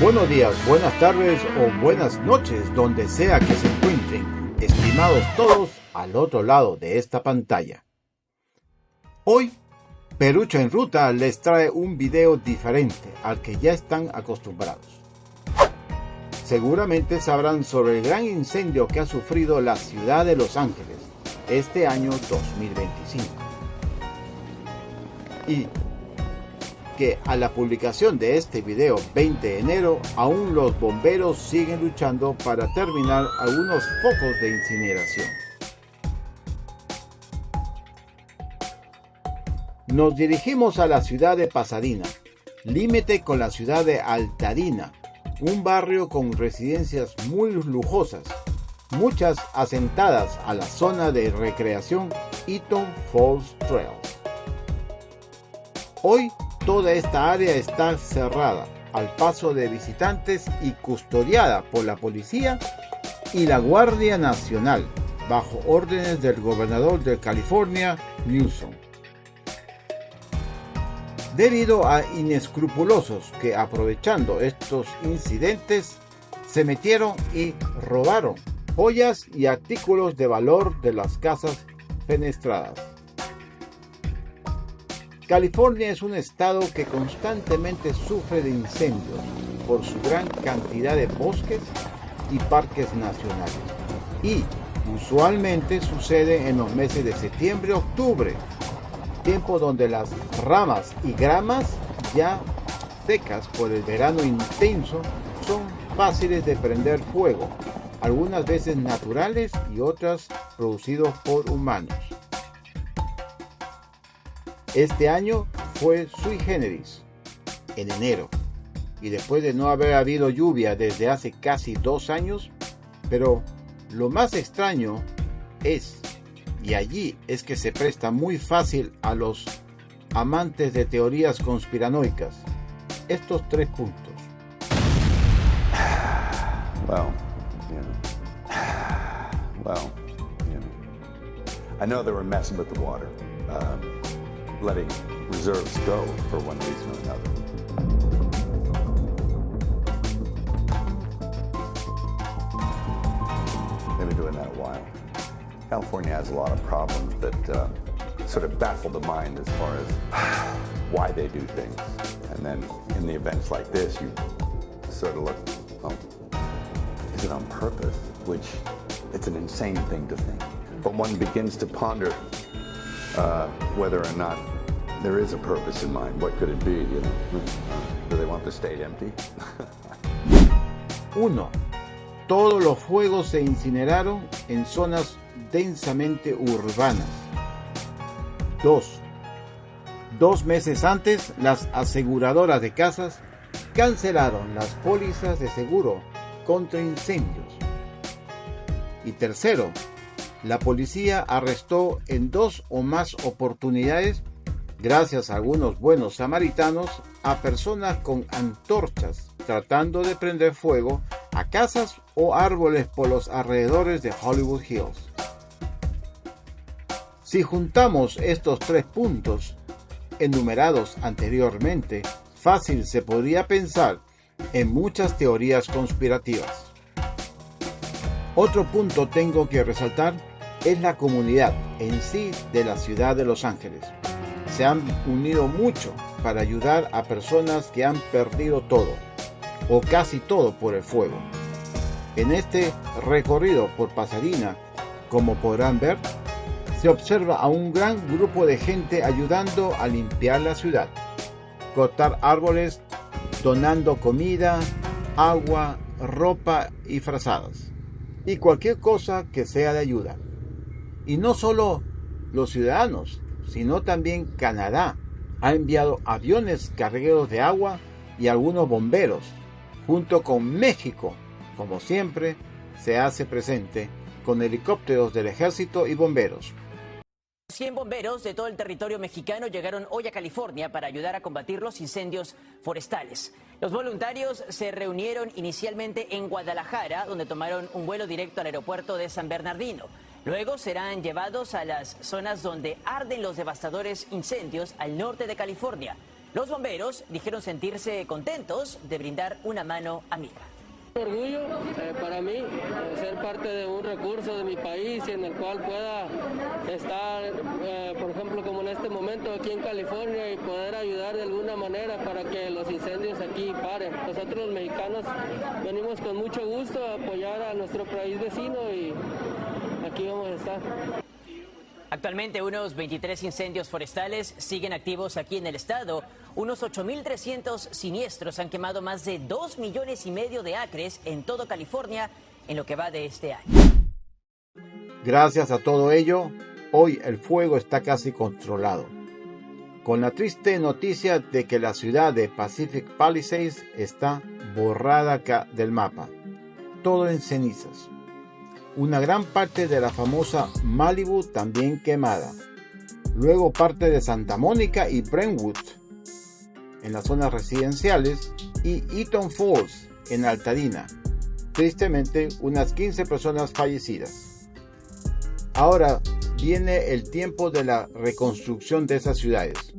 Buenos días, buenas tardes o buenas noches, donde sea que se encuentren, estimados todos al otro lado de esta pantalla. Hoy, Perucho en Ruta les trae un video diferente al que ya están acostumbrados. Seguramente sabrán sobre el gran incendio que ha sufrido la ciudad de Los Ángeles este año 2025. Y que a la publicación de este video 20 de enero, aún los bomberos siguen luchando para terminar algunos focos de incineración. Nos dirigimos a la ciudad de Pasadena, límite con la ciudad de Altadena, un barrio con residencias muy lujosas, muchas asentadas a la zona de recreación Eaton Falls Trail. Hoy toda esta área está cerrada al paso de visitantes y custodiada por la policía y la Guardia Nacional, bajo órdenes del gobernador de California, Newsom. Debido a inescrupulosos que, aprovechando estos incidentes, se metieron y robaron joyas y artículos de valor de las casas fenestradas. California es un estado que constantemente sufre de incendios por su gran cantidad de bosques y parques nacionales, y usualmente sucede en los meses de septiembre-octubre, tiempo donde las ramas y gramas ya secas por el verano intenso son fáciles de prender fuego, algunas veces naturales y otras producidos por humanos. Este año fue sui generis, en enero, y después de no haber habido lluvia desde hace casi 2 años, pero lo más extraño es, y allí es que se presta muy fácil a los amantes de teorías conspiranoicas, estos 3 puntos. I know they were messing with the water. Letting reserves go for one reason or another. They've been doing that a while. California has a lot of problems that sort of baffle the mind as far as why they do things. And then in the events like this, you sort of look, well, is it on purpose? Which, it's an insane thing to think. But one begins to ponder whether or not there is a purpose in mind. What could it be? You know? Do they want the state empty? 1. Todos los fuegos se incineraron en zonas densamente urbanas. 2. 2 meses antes, las aseguradoras de casas cancelaron las pólizas de seguro contra incendios. Y 3. La policía arrestó en 2 o más oportunidades, gracias a algunos buenos samaritanos, a personas con antorchas tratando de prender fuego a casas o árboles por los alrededores de Hollywood Hills. Si juntamos estos 3 puntos enumerados anteriormente, fácil se podría pensar en muchas teorías conspirativas. Otro punto tengo que resaltar es la comunidad en sí de la ciudad de Los Ángeles. Se han unido mucho para ayudar a personas que han perdido todo, o casi todo, por el fuego. En este recorrido por Pasadena, como podrán ver, se observa a un gran grupo de gente ayudando a limpiar la ciudad, cortar árboles, donando comida, agua, ropa y frazadas, y cualquier cosa que sea de ayuda. Y no solo los ciudadanos, sino también Canadá ha enviado aviones cargados de agua y algunos bomberos, junto con México, como siempre, se hace presente con helicópteros del ejército y bomberos. 100 bomberos de todo el territorio mexicano llegaron hoy a California para ayudar a combatir los incendios forestales. Los voluntarios se reunieron inicialmente en Guadalajara, donde tomaron un vuelo directo al aeropuerto de San Bernardino. Luego serán llevados a las zonas donde arden los devastadores incendios al norte de California. Los bomberos dijeron sentirse contentos de brindar una mano amiga. Orgullo para mí ser parte de un recurso de mi país en el cual pueda estar, por ejemplo, como en este momento aquí en California y poder ayudar de alguna manera para que los incendios aquí paren. Nosotros los mexicanos venimos con mucho gusto a apoyar a nuestro país vecino y aquí vamos a estar. Actualmente unos 23 incendios forestales siguen activos aquí en el estado. Unos 8.300 siniestros han quemado más de 2,5 millones de acres en todo California en lo que va de este año. Gracias a todo ello, hoy el fuego está casi controlado, con la triste noticia de que la ciudad de Pacific Palisades está borrada del mapa, todo en cenizas. Una gran parte de la famosa Malibu también quemada. Luego parte de Santa Mónica y Brentwood en las zonas residenciales y Eaton Falls en Altadena. Tristemente, unas 15 personas fallecidas. Ahora viene el tiempo de la reconstrucción de esas ciudades.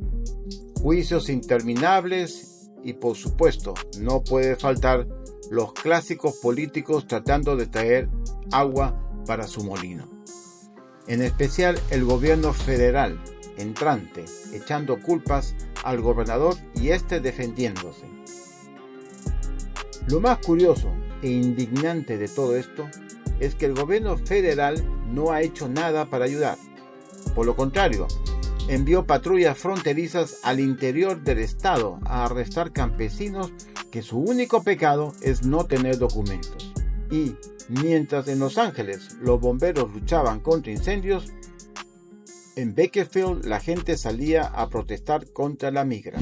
Juicios interminables y, por supuesto, no puede faltar los clásicos políticos tratando de traer agua para su molino. En especial el gobierno federal entrante, echando culpas al gobernador y este defendiéndose. Lo más curioso e indignante de todo esto es que el gobierno federal no ha hecho nada para ayudar. Por lo contrario, envió patrullas fronterizas al interior del estado a arrestar campesinos que su único pecado es no tener documentos. Y mientras en Los Ángeles los bomberos luchaban contra incendios, en Bakersfield la gente salía a protestar contra la migra.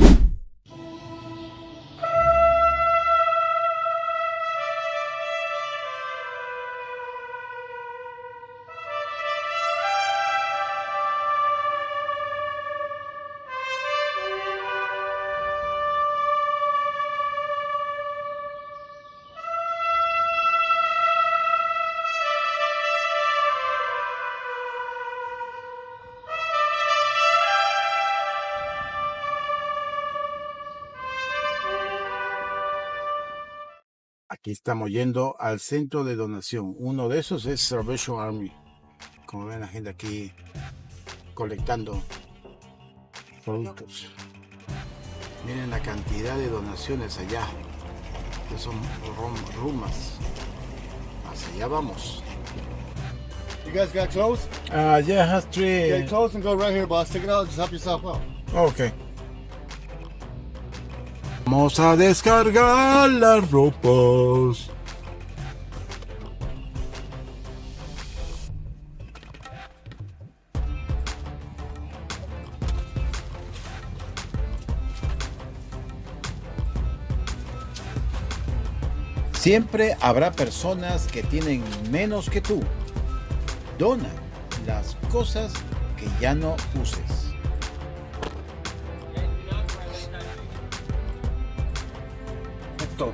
Aquí estamos yendo al centro de donación. Uno de esos es Salvation Army. Como ven, la gente aquí colectando productos. Miren la cantidad de donaciones allá, que son rumas. Hacia allá vamos. You guys got clothes? Yeah, has three. Get clothes and go right here, boss. Take it out. Just help yourself out. Okay. Vamos a descargar las ropas. Siempre habrá personas que tienen menos que tú. Dona las cosas que ya no uses. Esto.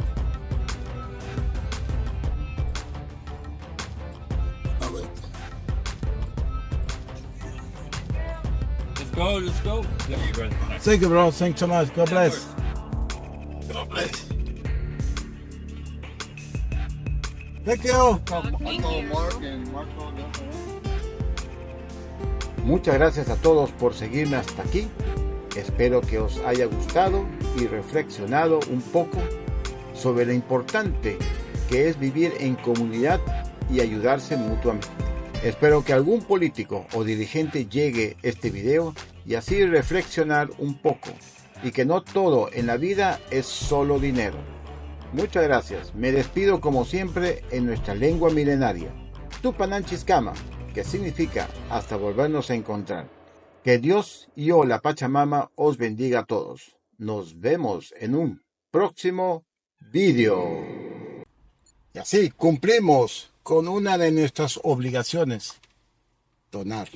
A ver. Let's go. Thank you, bro. Thanks so much. God bless. God bless. Thank you. Muchas gracias a todos por seguirme hasta aquí. Espero que os haya gustado y reflexionado un poco sobre lo importante que es vivir en comunidad y ayudarse mutuamente. Espero que algún político o dirigente llegue este video y así reflexionar un poco y que no todo en la vida es solo dinero. Muchas gracias. Me despido como siempre en nuestra lengua milenaria, Tupananchiskama, que significa hasta volvernos a encontrar. Que Dios y o la Pachamama os bendiga a todos. Nos vemos en un próximo vídeo. Y así cumplimos con una de nuestras obligaciones: donar.